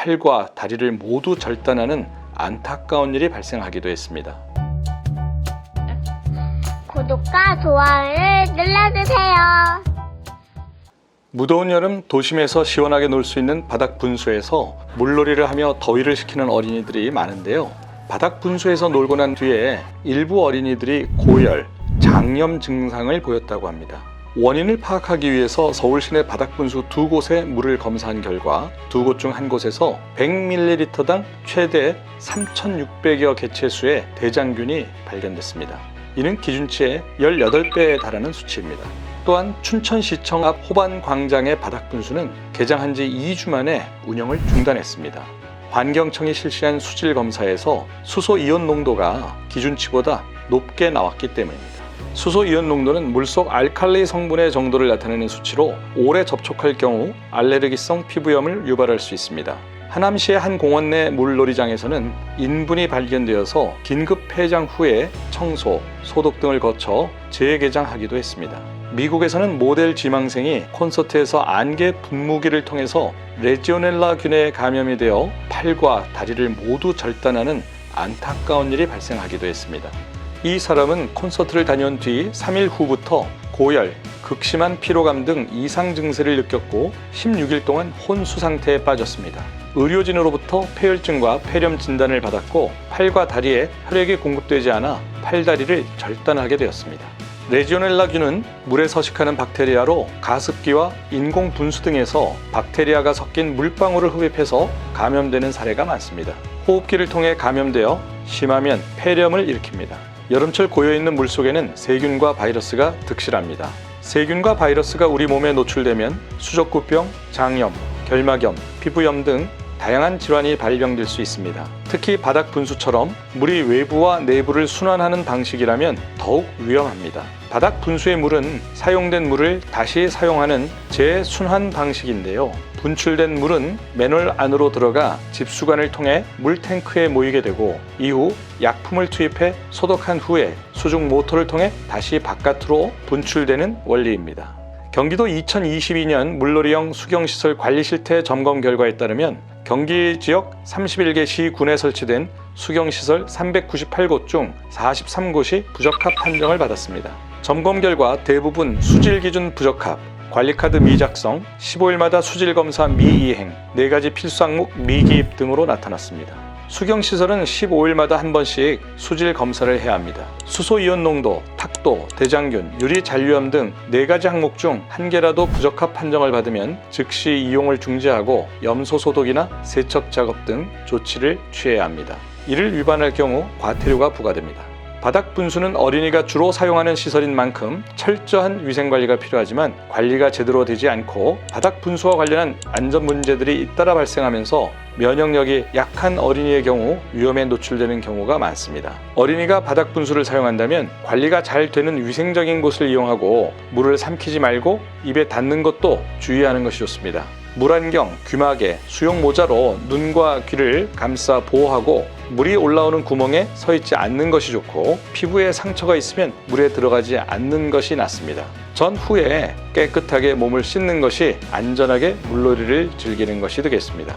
팔과 다리를 모두 절단하는 안타까운 일이 발생하기도 했습니다. 구독과 좋아요를 눌러주세요. 무더운 여름 도심에서 시원하게 놀 수 있는 바닥 분수에서 물놀이를 하며 더위를 식히는 어린이들이 많은데요. 바닥 분수에서 놀고 난 뒤에 일부 어린이들이 고열, 장염 증상을 보였다고 합니다. 원인을 파악하기 위해서 서울 시내 바닥 분수 두 곳의 물을 검사한 결과 두 곳 중 한 곳에서 100ml당 최대 3,600여 개체수의 대장균이 발견됐습니다. 이는 기준치의 18배에 달하는 수치입니다. 또한 춘천시청 앞 호반광장의 바닥 분수는 개장한 지 2주 만에 운영을 중단했습니다. 환경청이 실시한 수질 검사에서 수소 이온 농도가 기준치보다 높게 나왔기 때문입니다. 수소 이온 농도는 물속 알칼리 성분의 정도를 나타내는 수치로 오래 접촉할 경우 알레르기성 피부염을 유발할 수 있습니다. 하남시의 한 공원 내 물놀이장에서는 인분이 발견되어서 긴급 폐장 후에 청소, 소독 등을 거쳐 재개장하기도 했습니다. 미국에서는 모델 지망생이 콘서트에서 안개 분무기를 통해서 레지오넬라균에 감염이 되어 팔과 다리를 모두 절단하는 안타까운 일이 발생하기도 했습니다. 이 사람은 콘서트를 다녀온 뒤 3일 후부터 고열, 극심한 피로감 등 이상 증세를 느꼈고 16일 동안 혼수 상태에 빠졌습니다. 의료진으로부터 폐혈증과 폐렴 진단을 받았고 팔과 다리에 혈액이 공급되지 않아 팔다리를 절단하게 되었습니다. 레지오넬라균은 물에 서식하는 박테리아로 가습기와 인공 분수 등에서 박테리아가 섞인 물방울을 흡입해서 감염되는 사례가 많습니다. 호흡기를 통해 감염되어 심하면 폐렴을 일으킵니다. 여름철 고여있는 물속에는 세균과 바이러스가 득실합니다. 세균과 바이러스가 우리 몸에 노출되면 수족구병, 장염, 결막염, 피부염 등 다양한 질환이 발병될 수 있습니다. 특히 바닥 분수처럼 물이 외부와 내부를 순환하는 방식이라면 더욱 위험합니다. 바닥 분수의 물은 사용된 물을 다시 사용하는 재순환 방식인데요. 분출된 물은 맨홀 안으로 들어가 집수관을 통해 물탱크에 모이게 되고 이후 약품을 투입해 소독한 후에 수중 모터를 통해 다시 바깥으로 분출되는 원리입니다. 경기도 2022년 물놀이형 수경시설 관리 실태 점검 결과에 따르면 경기 지역 31개 시군에 설치된 수경시설 398곳 중 43곳이 부적합 판정을 받았습니다. 점검 결과 대부분 수질기준 부적합, 관리카드 미작성, 15일마다 수질검사 미이행, 4가지 필수 항목 미기입 등으로 나타났습니다. 수경시설은 15일마다 한 번씩 수질 검사를 해야 합니다. 수소이온 농도, 탁도, 대장균, 유리 잔류염 등 4가지 항목 중 1개라도 부적합 판정을 받으면 즉시 이용을 중지하고 염소 소독이나 세척 작업 등 조치를 취해야 합니다. 이를 위반할 경우 과태료가 부과됩니다. 바닥 분수는 어린이가 주로 사용하는 시설인 만큼 철저한 위생관리가 필요하지만 관리가 제대로 되지 않고 바닥 분수와 관련한 안전 문제들이 잇따라 발생하면서 면역력이 약한 어린이의 경우 위험에 노출되는 경우가 많습니다. 어린이가 바닥 분수를 사용한다면 관리가 잘 되는 위생적인 곳을 이용하고 물을 삼키지 말고 입에 닿는 것도 주의하는 것이 좋습니다. 물안경, 귀마개, 수용 모자로 눈과 귀를 감싸 보호하고 물이 올라오는 구멍에 서 있지 않는 것이 좋고 피부에 상처가 있으면 물에 들어가지 않는 것이 낫습니다. 전후에 깨끗하게 몸을 씻는 것이 안전하게 물놀이를 즐기는 것이 되겠습니다.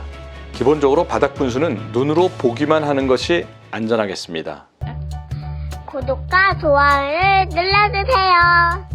기본적으로 바닥 분수는 눈으로 보기만 하는 것이 안전하겠습니다. 구독과 좋아요를 눌러주세요.